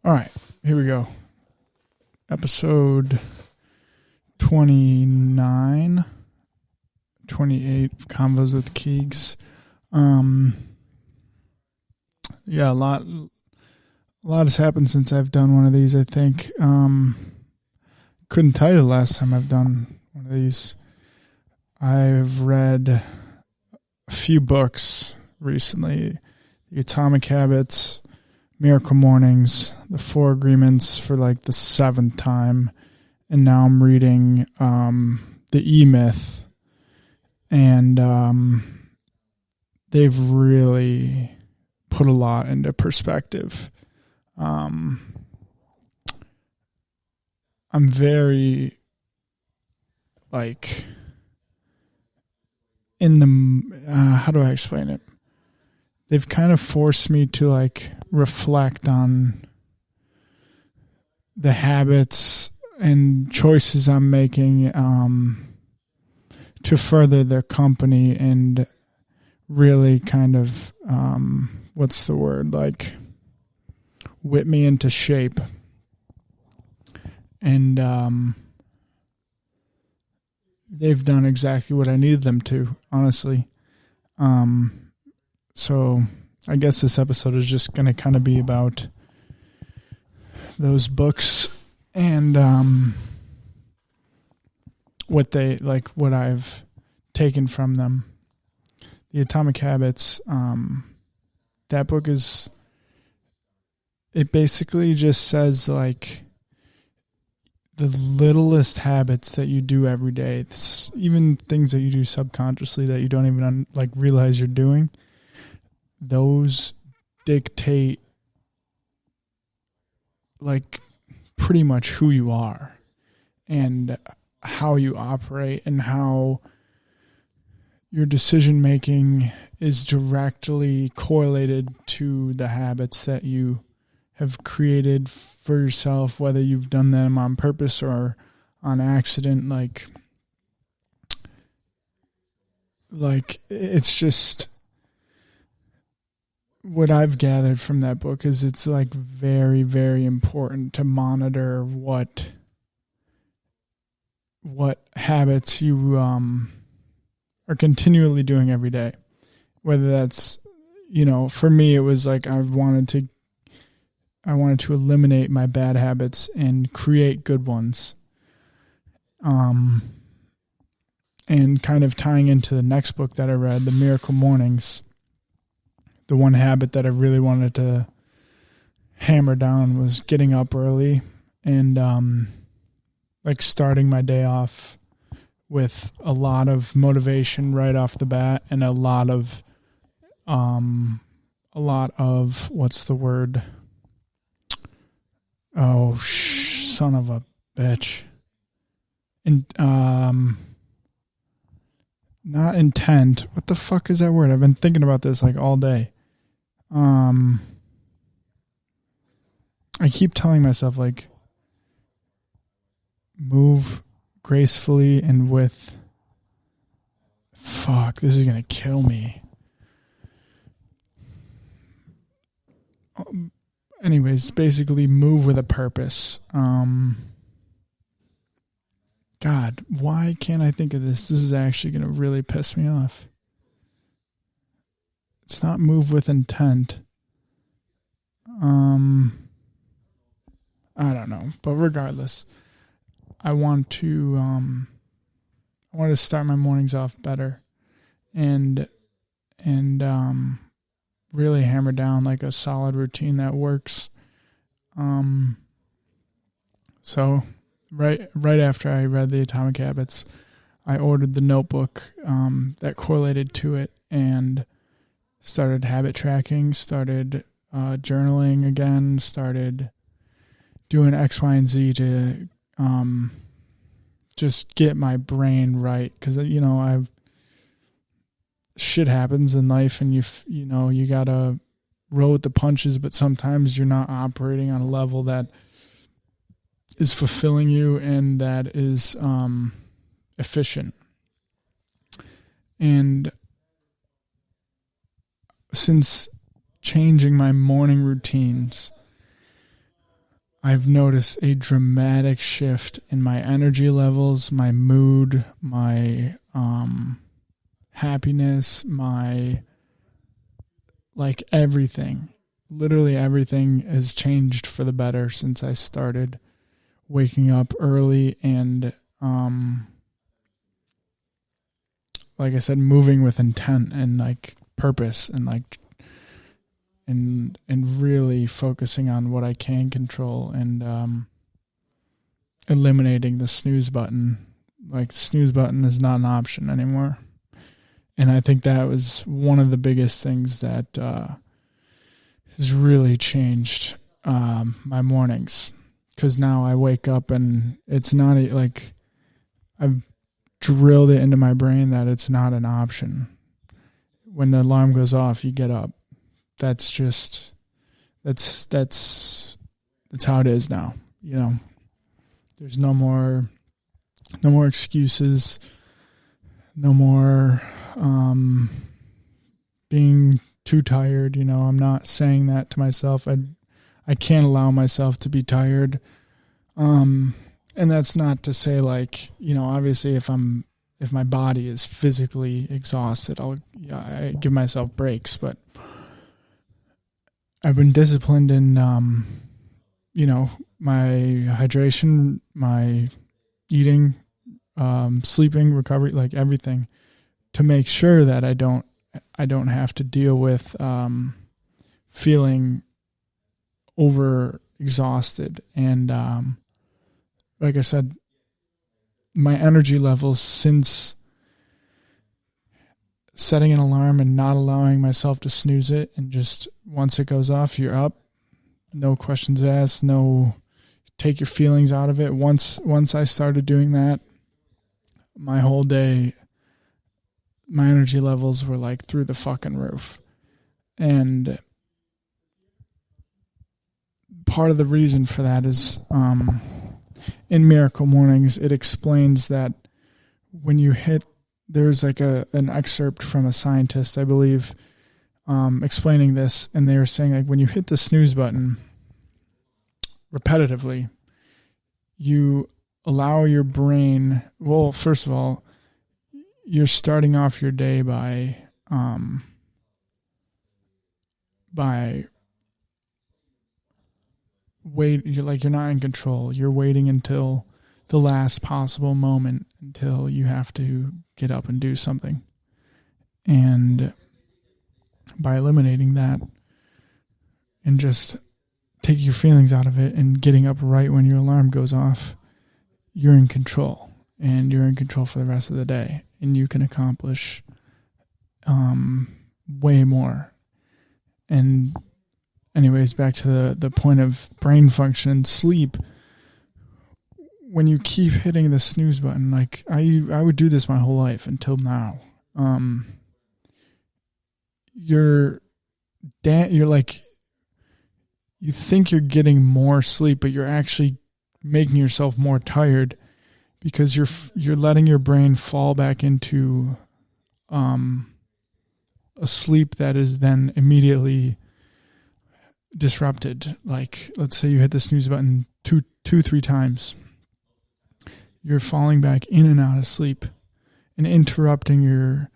All right, here we go. Episode 29, 28 of CONVOS with KEEGS. Yeah, a lot has happened since I've done one of these, I think. Couldn't tell you the last time I've done one of these. I've read a few books recently. The Atomic Habits, Miracle Mornings, the 4 Agreements for like the 7th time. And now I'm reading the E-Myth. And they've really put a lot into perspective. I'm very, like, in the, how do I explain it? They've kind of forced me to, like, reflect on the habits and choices I'm making to further their company and really kind of, what's the word, like, whip me into shape. And they've done exactly what I needed them to, honestly. So I guess this episode is just going to kind of be about those books and what they, like, what I've taken from them. The Atomic Habits, that book is, it basically just says, like, the littlest habits that you do every day, even things that you do subconsciously that you don't even realize you're doing, those dictate, like, pretty much who you are and how you operate and how your decision making is directly correlated to the habits that you have created for yourself, whether you've done them on purpose or on accident. Like it's just, what I've gathered from that book is it's, like, very, very important to monitor what habits you are continually doing every day. Whether that's, for me, it was like I wanted to eliminate my bad habits and create good ones. And kind of tying into the next book that I read, The Miracle Mornings, the one habit that I really wanted to hammer down was getting up early and starting my day off with a lot of motivation right off the bat and a lot of what's the word? Oh, son of a bitch. And not intent. What the fuck is that word? I've been thinking about this like all day. I keep telling myself, like, move gracefully and with, fuck, this is going to kill me. Anyways, basically move with a purpose. God, why can't I think of this? This is actually going to really piss me off. It's not move with intent. I don't know, but regardless, I want to start my mornings off better and really hammer down, like, a solid routine that works. So right after I read the Atomic Habits, I ordered the notebook that correlated to it and started habit tracking, started journaling again, started doing X, Y, and Z to just get my brain right. Because, shit happens in life and you gotta roll with the punches, but sometimes you're not operating on a level that is fulfilling you and that is efficient. And since changing my morning routines, I've noticed a dramatic shift in my energy levels, my mood, my happiness, my everything. Literally everything has changed for the better since I started waking up early and like I said, moving with intent and purpose and and really focusing on what I can control and eliminating the snooze button. The snooze button is not an option anymore. And I think that was one of the biggest things that has really changed my mornings. Because now I wake up and it's not I've drilled it into my brain that it's not an option. When the alarm goes off, you get up. That's how it is now. There's no more excuses, no more being too tired. I'm not saying that to myself. I can't allow myself to be tired. And that's not to say obviously if my body is physically exhausted, I give myself breaks, but I've been disciplined in, my hydration, my eating, sleeping, recovery, everything, to make sure that I don't have to deal with feeling over exhausted. And like I said, my energy levels since setting an alarm and not allowing myself to snooze it, and just once it goes off, you're up, no questions asked, no take your feelings out of it. Once I started doing that, my whole day, my energy levels were through the fucking roof. And part of the reason for that is in Miracle Mornings, it explains that when you hit, there's an excerpt from a scientist, I believe, explaining this, and they were saying when you hit the snooze button repetitively, you allow your brain, well, first of all, you're starting off your day by wait. You're not in control. You're waiting until the last possible moment until you have to get up and do something. And by eliminating that and just take your feelings out of it and getting up right when your alarm goes off, you're in control, and you're in control for the rest of the day, and you can accomplish way more. And anyways, back to the point of brain function and sleep. When you keep hitting the snooze button, I would do this my whole life until now. You think you're getting more sleep, but you're actually making yourself more tired, because you're letting your brain fall back into a sleep that is then immediately disrupted. Let's say you hit the snooze button 2-3 times. You're falling back in and out of sleep and interrupting your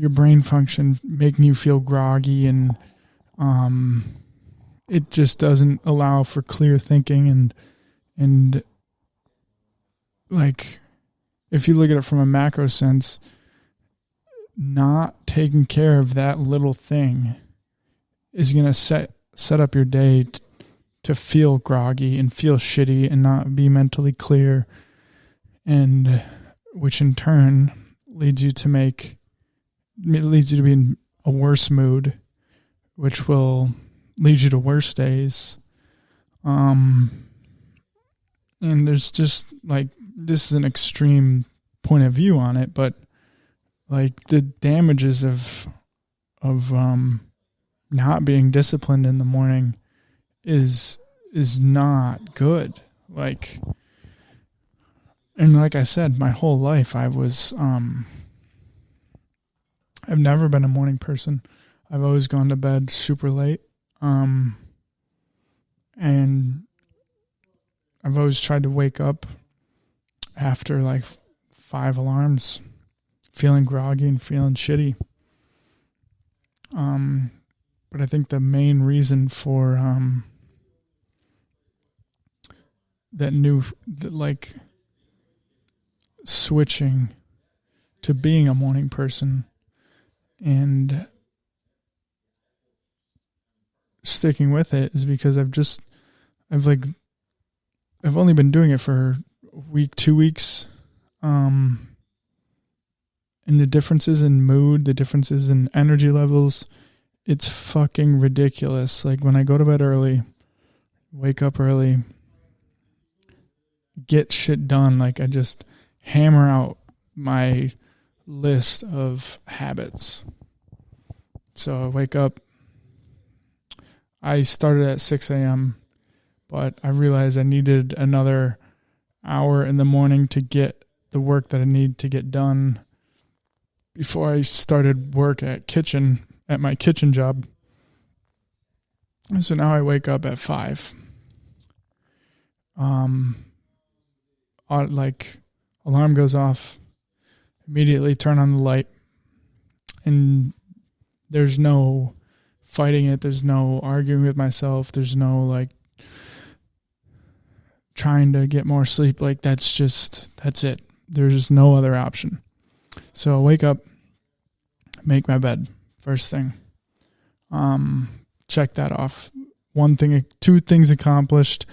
brain function, making you feel groggy, and it just doesn't allow for clear thinking. And if you look at it from a macro sense, not taking care of that little thing is going to set up your day to feel groggy and feel shitty and not be mentally clear, and which in turn leads you to be in a worse mood, which will lead you to worse days. And there's just this is an extreme point of view on it, but the damages of not being disciplined in the morning is not good. And like I said, my whole life I was I've never been a morning person. I've always gone to bed super late. And I've always tried to wake up after like 5 alarms, feeling groggy and feeling shitty. But I think the main reason for like switching to being a morning person and sticking with it is because I've only been doing it for a week, 2 weeks. And the differences in mood, the differences in energy levels, it's fucking ridiculous. Like when I go to bed early, wake up early, get shit done, like I just hammer out my list of habits. So I wake up, I started at 6 a.m., but I realized I needed another hour in the morning to get the work that I need to get done before I started work at my kitchen job. And so now I wake up at 5. Like alarm goes off, immediately turn on the light, and there's no fighting it. There's no arguing with myself. There's no like trying to get more sleep. Like that's it. There's no other option. So I wake up, make my bed first thing. Check that off. 2 things accomplished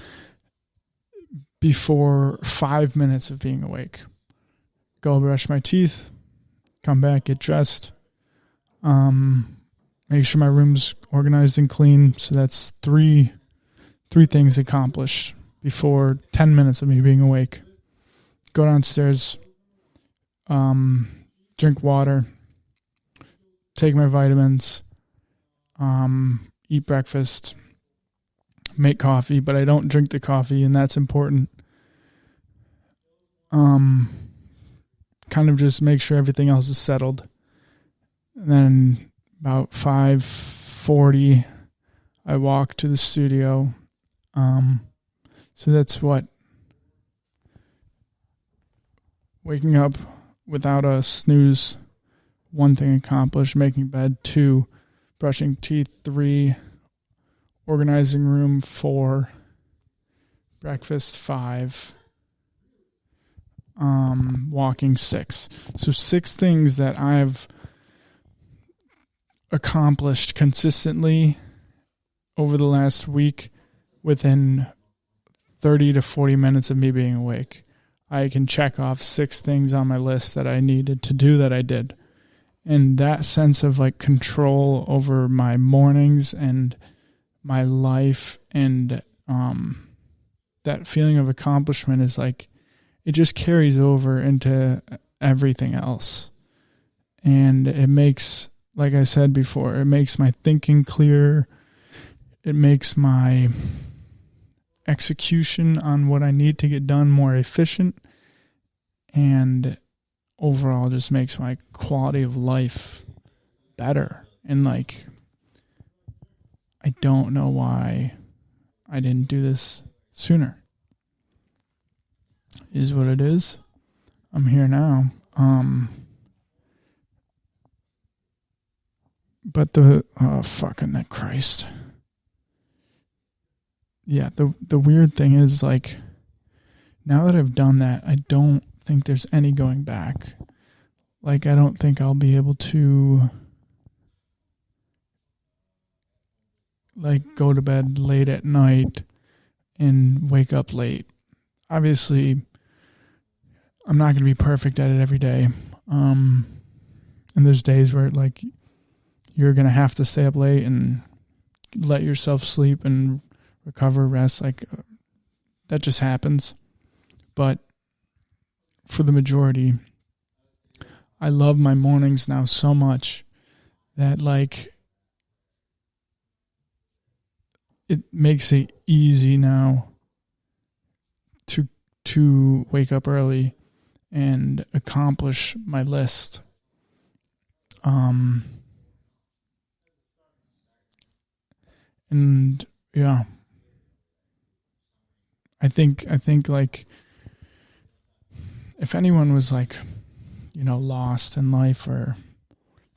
before 5 minutes of being awake. Go brush my teeth, come back, get dressed. Make sure my room's organized and clean. So that's three things accomplished before 10 minutes of me being awake. Go downstairs, drink water, take my vitamins, eat breakfast, make coffee, but I don't drink the coffee, and that's important. Kind of just make sure everything else is settled. And then about 5:40, I walk to the studio. So that's what? Waking up without a snooze, 1 thing accomplished. Making bed, 2. Brushing teeth, 3. Organizing room, 4. Breakfast, 5. Walking, 6. So 6 things that I've accomplished consistently over the last week within 30 to 40 minutes of me being awake. I can check off 6 things on my list that I needed to do that I did. And that sense of like control over my mornings and my life and that feeling of accomplishment is like, it just carries over into everything else. And it makes, like I said before, it makes my thinking clear. It makes my execution on what I need to get done more efficient. And overall just makes my quality of life better. And like, I don't know why I didn't do this sooner. Is what it is. I'm here now. But fucking Christ. Yeah, the weird thing is like, now that I've done that, I don't think there's any going back. Like, I don't think I'll be able to like go to bed late at night and wake up late. Obviously, I'm not going to be perfect at it every day. And there's days where like you're going to have to stay up late and let yourself sleep and recover, rest. Like that just happens. But for the majority, I love my mornings now so much that like it makes it easy now to wake up early and accomplish my list. And yeah, I think like if anyone was like, lost in life or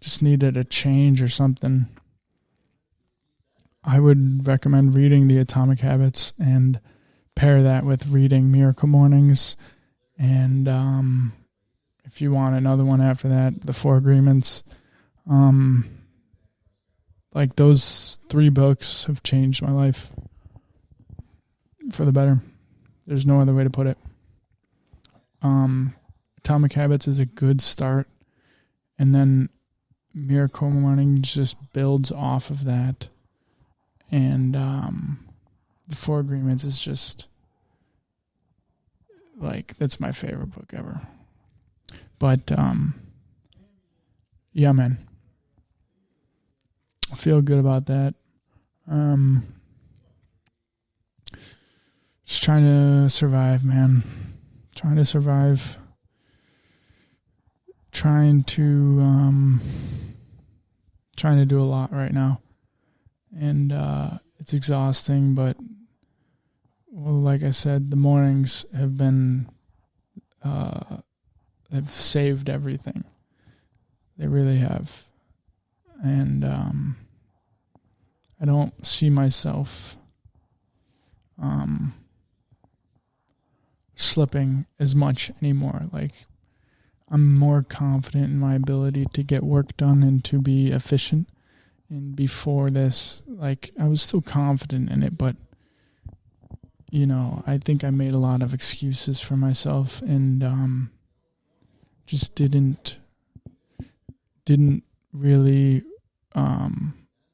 just needed a change or something, I would recommend reading The Atomic Habits and pair that with reading Miracle Mornings. And if you want another one after that, The Four Agreements. Like those 3 books have changed my life for the better. There's no other way to put it. Atomic Habits is a good start. And then Miracle Mornings just builds off of that. And The Four Agreements is just like, that's my favorite book ever. But yeah, man, I feel good about that. Just trying to survive, man. Trying to survive. Trying to do a lot right now. And it's exhausting, but like I said, the mornings have been have saved everything. They really have. And I don't see myself slipping as much anymore. Like, I'm more confident in my ability to get work done and to be efficient. And before this, like, I was still confident in it, but I think I made a lot of excuses for myself and just didn't really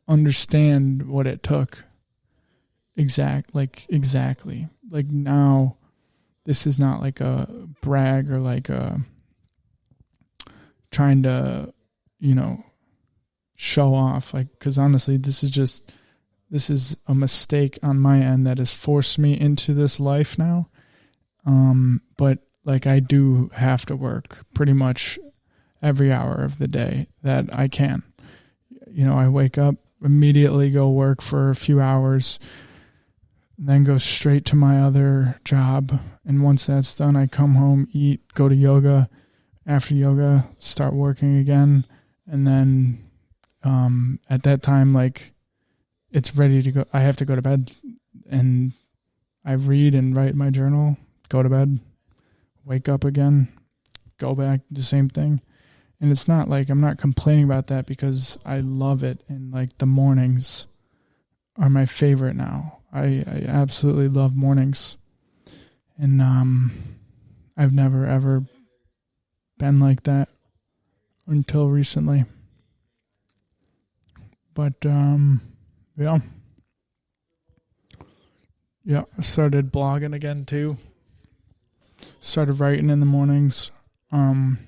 understand what it took. Exactly. Like, now, this is not like a brag or like a trying to, show off. Like, because honestly, this is a mistake on my end that has forced me into this life now. But like, I do have to work pretty much every hour of the day that I can. I wake up, immediately go work for a few hours, then go straight to my other job. And once that's done, I come home, eat, go to yoga. After yoga, start working again. And then at that time, like, it's ready to go. I have to go to bed, and I read and write my journal, go to bed, wake up again, go back, the same thing. And it's not like I'm not complaining about that because I love it. And like, the mornings are my favorite now. I absolutely love mornings. And I've never ever been like that until recently. But yeah, I started blogging again too. Started writing in the mornings. I've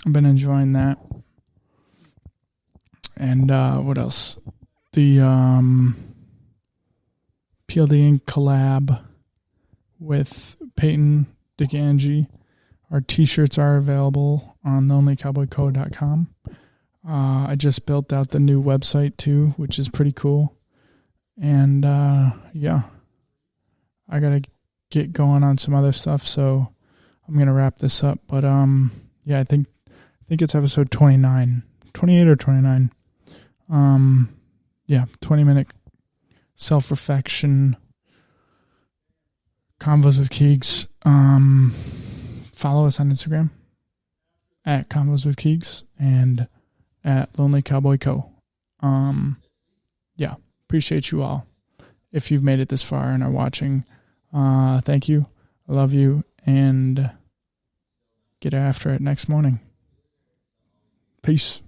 been enjoying that. And what else? The PLD Inc. collab with Peyton DeGangi. Our t-shirts are available on lonelycowboyco.com. I just built out the new website too, which is pretty cool. And yeah, I gotta get going on some other stuff, so I'm gonna wrap this up. But yeah, I think it's episode 28 or 29. Yeah, 20-minute self-reflection, convos with KEEGS. Follow us on Instagram at convos with KEEGS and at Lonely Cowboy Co. Yeah, appreciate you all. If you've made it this far and are watching, thank you. I love you, and get after it next morning. Peace.